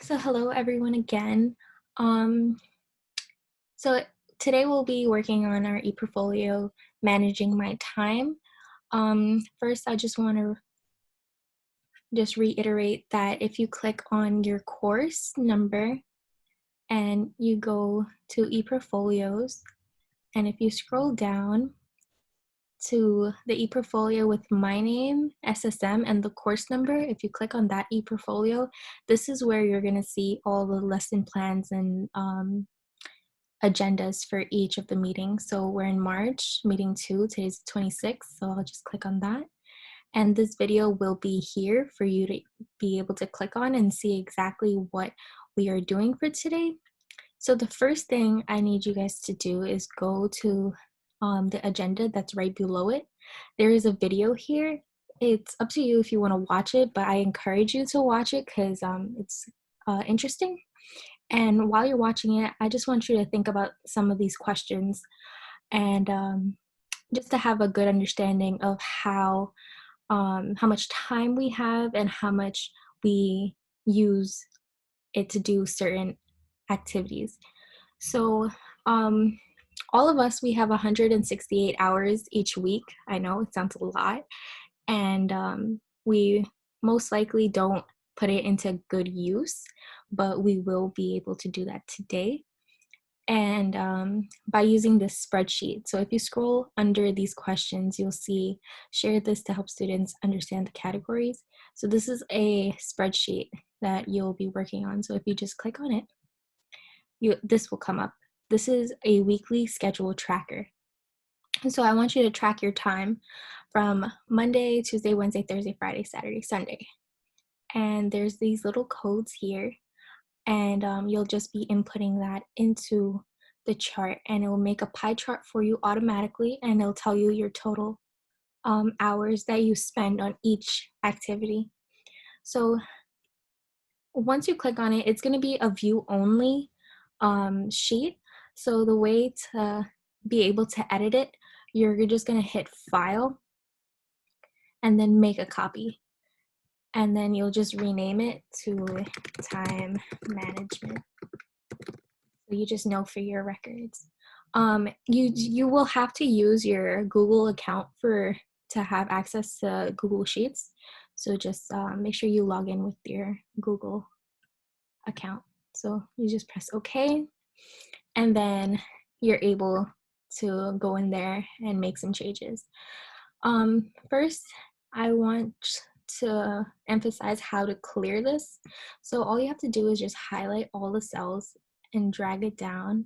So hello everyone again. Um, so today we'll be working on our ePortfolio, managing my time. First, I just want to just reiterate that if you click on your course number and you go to ePortfolios, and if you scroll down to the ePortfolio with my name, SSM, and the course number, if you click on that ePortfolio, this is where you're going to see all the lesson plans and agendas for each of the meetings. So we're in March, meeting 2, today's the 26th, so I'll just click on that. And this video will be here for you to be able to click on and see exactly what we are doing for today. So the first thing I need you guys to do is go to the agenda that's right below it. There is a video here. It's up to you if you want to watch it, but I encourage you to watch it because it's interesting. And while you're watching it, I just want you to think about some of these questions and just to have a good understanding of how much time we have and how much we use it to do certain activities. So um, all of us, we have 168 hours each week. I know it sounds a lot. And we most likely don't put it into good use, but we will be able to do that today. And by using this spreadsheet. So if you scroll under these questions, you'll see share this to help students understand the categories. So this is a spreadsheet that you'll be working on. So if you just click on it, this will come up. This is a weekly schedule tracker. So I want you to track your time from Monday, Tuesday, Wednesday, Thursday, Friday, Saturday, Sunday. And there's these little codes here, and you'll just be inputting that into the chart, and it will make a pie chart for you automatically, and it'll tell you your total hours that you spend on each activity. So once you click on it, it's going to be a view only sheet. So the way to be able to edit it, you're just going to hit file and then make a copy. And then you'll just rename it to time management. So you just know for your records. You will have to use your Google account to have access to Google Sheets. So just make sure you log in with your Google account. So you just press OK, and then you're able to go in there and make some changes. First, I want to emphasize how to clear this. So all you have to do is just highlight all the cells and drag it down,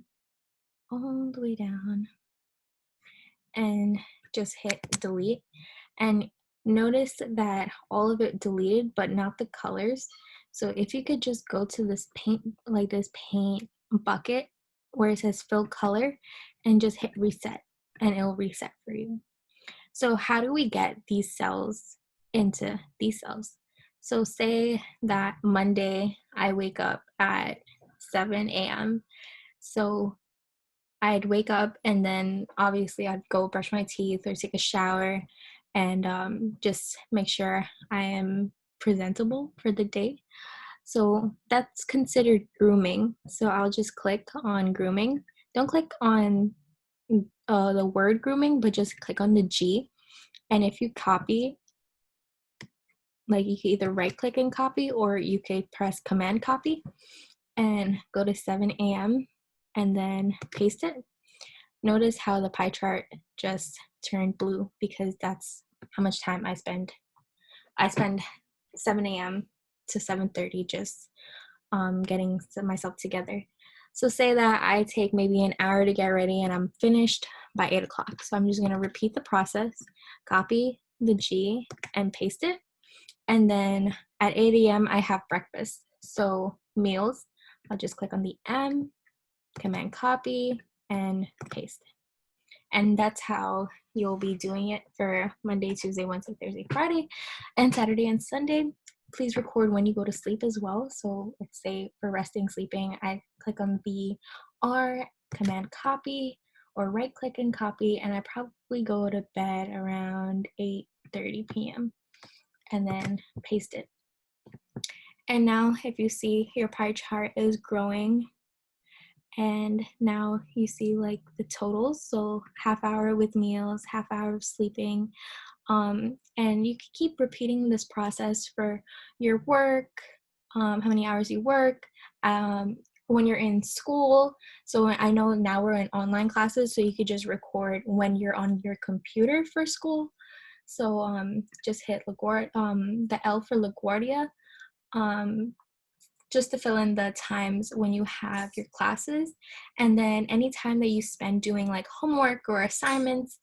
all the way down, and just hit delete. And notice that all of it deleted, but not the colors. So if you could just go to this paint, like this paint bucket where it says fill color, and just hit reset, and it'll reset for you. So how do we get these cells into these cells? So say that Monday I wake up at 7 a.m. So I'd wake up, and then obviously I'd go brush my teeth or take a shower and just make sure I am presentable for the day. So that's considered grooming. So I'll just click on grooming. Don't click on the word grooming, but just click on the G. And if you copy, like you can either right click and copy, or you could press command copy and go to 7 a.m. and then paste it. Notice how the pie chart just turned blue because that's how much time I spend. I spend 7 a.m. to 7:30 just getting myself together. So say that I take maybe an hour to get ready and I'm finished by 8 o'clock. So I'm just going to repeat the process, copy the G and paste it. And then at 8 a.m. I have breakfast. So meals, I'll just click on the M, command copy, and paste. And that's how you'll be doing it for Monday, Tuesday, Wednesday, Thursday, Friday, and Saturday and Sunday. Please record when you go to sleep as well. So let's say for resting, sleeping, I click on the R, command copy, or right click and copy, and I probably go to bed around 8:30 p.m. and then paste it. And now if you see, your pie chart is growing, and now you see like the totals, so half hour with meals, half hour of sleeping. And you can keep repeating this process for your work, how many hours you work, when you're in school. So I know now we're in online classes, so you could just record when you're on your computer for school. So just hit the L for LaGuardia, um, just to fill in the times when you have your classes. And then any time that you spend doing like homework or assignments,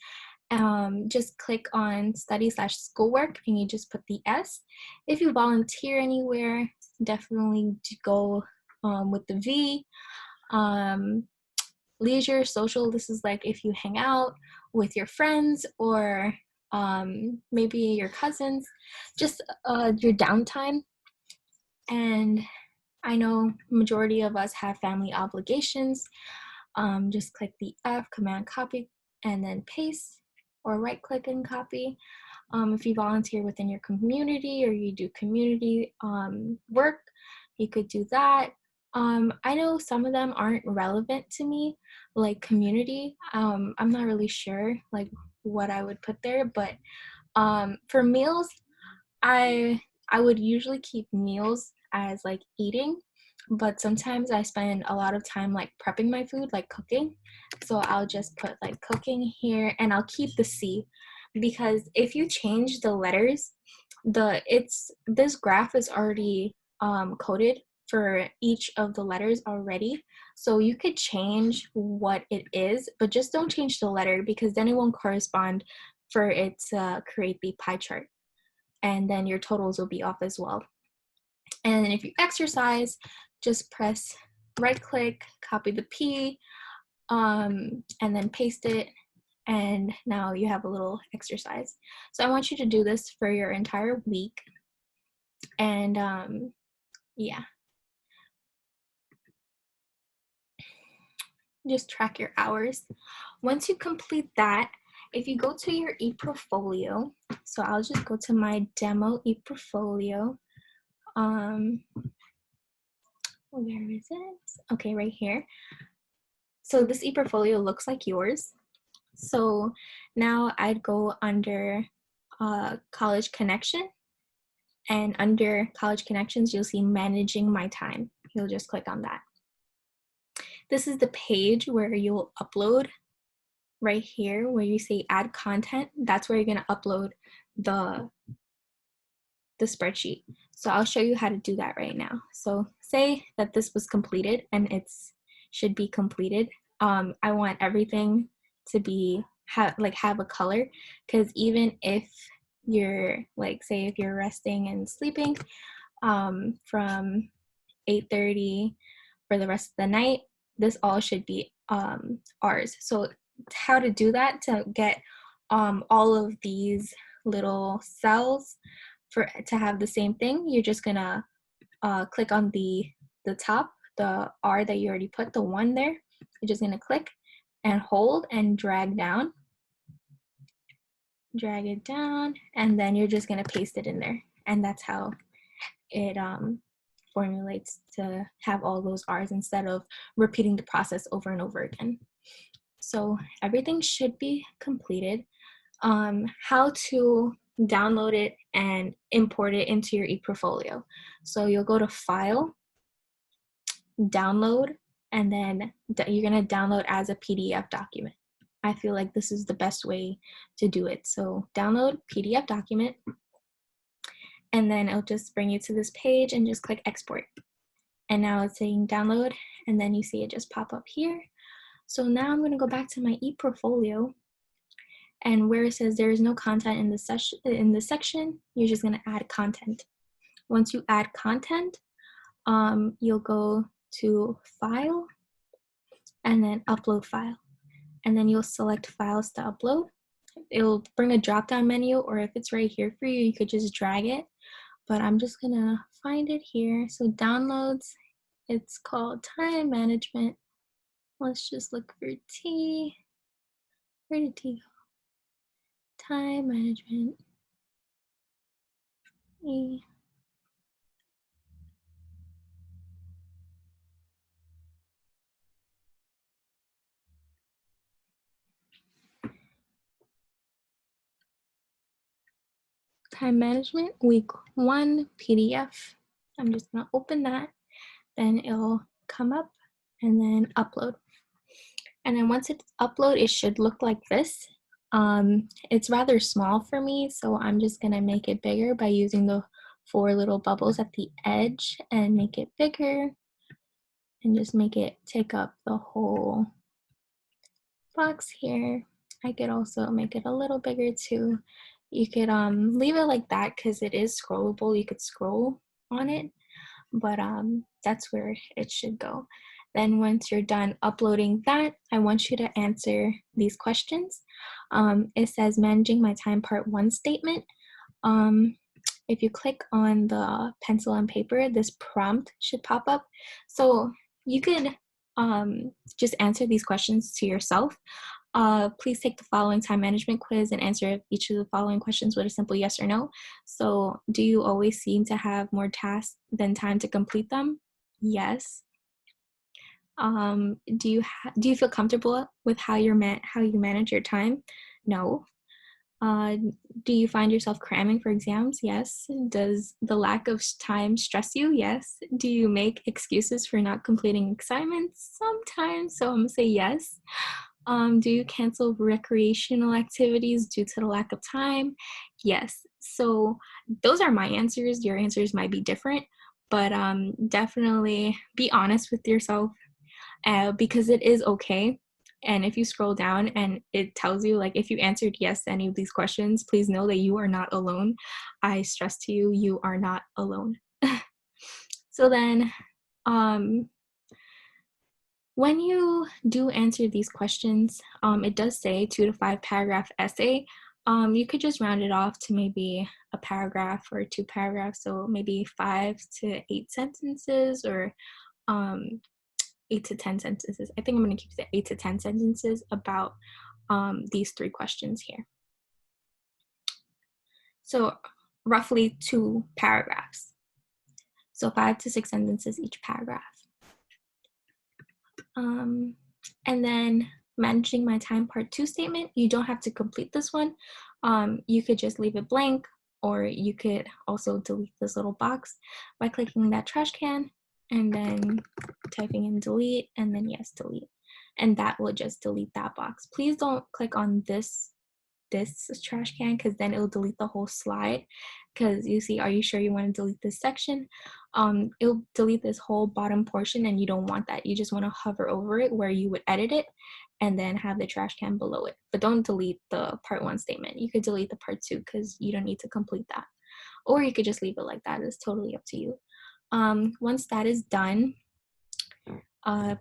just click on study/schoolwork and you just put the S. If you volunteer anywhere, definitely go with the V. Leisure, social, this is like if you hang out with your friends or maybe your cousins, just your downtime. And I know majority of us have family obligations. Just click the F, command copy, and then paste, or right click and copy. If you volunteer within your community or you do community work, you could do that. I know some of them aren't relevant to me, like community. I'm not really sure like what I would put there, but for meals, I I would usually keep meals as like eating, but sometimes I spend a lot of time like prepping my food, like cooking. So I'll just put like cooking here, and I'll keep the C, because if you change the letters, this graph is already coded for each of the letters already. So you could change what it is, but just don't change the letter, because then it won't correspond for it to create the pie chart, and then your totals will be off as well. And if you exercise, just press right click, copy the P, and then paste it, and now you have a little exercise. So I want you to do this for your entire week, and yeah, just track your hours. Once you complete that, if you go to your ePortfolio, so I'll just go to my demo ePortfolio. Where is it? Okay, right here. So this ePortfolio looks like yours. So now I'd go under College Connection, and under College Connections, you'll see Managing My Time. You'll just click on that. This is the page where you'll upload right here, where you say add content. That's where you're gonna upload the spreadsheet. So I'll show you how to do that right now. So say that this was completed, and should be completed. I want everything to be have a color, because even if you're like, say if you're resting and sleeping from 8:30 for the rest of the night, this all should be ours. So how to do that, to get all of these little cells to have the same thing, you're just gonna click on the top, the R that you already put, the one there. You're just gonna click and hold and drag it down, and then you're just gonna paste it in there, and that's how it formulates to have all those R's instead of repeating the process over and over again. So everything should be completed. How to download it and import it into your ePortfolio. So you'll go to File, Download, and then you're going to download as a PDF document. I feel like this is the best way to do it. So download PDF document, and then it'll just bring you to this page, and just click export. And now it's saying download, and then you see it just pop up here. So now I'm going to go back to my ePortfolio, and where it says there is no content in the section, you're just going to add content. Once you add content, you'll go to File, and then Upload File, and then you'll select Files to upload. It'll bring a drop-down menu, or if it's right here for you, you could just drag it, but I'm just gonna find it here. So downloads, it's called Time Management. Let's just look for T. Where did T go? Time Management. E. Time management, week 1 PDF. I'm just gonna open that, then it'll come up and then upload. And then once it's upload, it should look like this. It's rather small for me, so I'm just gonna make it bigger by using the 4 little bubbles at the edge and make it bigger and just make it take up the whole box here. I could also make it a little bigger too. You could leave it like that because it is scrollable. You could scroll on it, but that's where it should go. Then once you're done uploading that, I want you to answer these questions. It says managing my time part 1 statement. If you click on the pencil and paper, this prompt should pop up. So you could just answer these questions to yourself. Please take the following time management quiz and answer each of the following questions with a simple yes or no. So, do you always seem to have more tasks than time to complete them? Yes. Do you feel comfortable with how you manage your time? No. Uh, do you find yourself cramming for exams? Yes. Does the lack of time stress you? Yes. Do you make excuses for not completing assignments? Sometimes. So I'm gonna say yes. Do you cancel recreational activities due to the lack of time? Yes. So those are my answers. Your answers might be different, but definitely be honest with yourself because it is okay. And if you scroll down and it tells you, like, if you answered yes to any of these questions, please know that you are not alone. I stress to you, you are not alone. So then, when you do answer these questions, it does say 2 to 5 paragraph essay. You could just round it off to maybe a paragraph or 2 paragraphs, so maybe 5 to 8 sentences or 8 to 10 sentences. I think I'm going to keep it 8 to 10 sentences about these 3 questions here. So roughly 2 paragraphs. So 5 to 6 sentences each paragraph. And then managing my time part 2 statement, you don't have to complete this one. You could just leave it blank, or you could also delete this little box by clicking that trash can and then typing in delete and then yes, delete. And that will just delete that box. Please don't click on this trash can because then it'll delete the whole slide. Because you see, are you sure you want to delete this section? It'll delete this whole bottom portion and you don't want that. You just want to hover over it where you would edit it and then have the trash can below it. But don't delete the part 1 statement. You could delete the part 2 because you don't need to complete that. Or you could just leave it like that. It's totally up to you. Once that is done,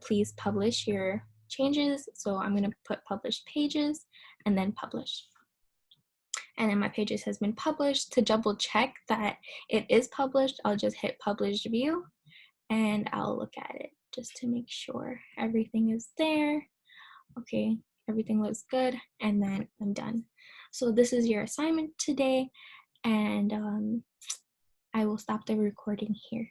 please publish your changes. So I'm going to put published pages and then publish. And then my pages has been published. To double check that it is published, I'll just hit publish view and I'll look at it just to make sure everything is there. Okay, everything looks good, and then I'm done. So this is your assignment today, and I will stop the recording here.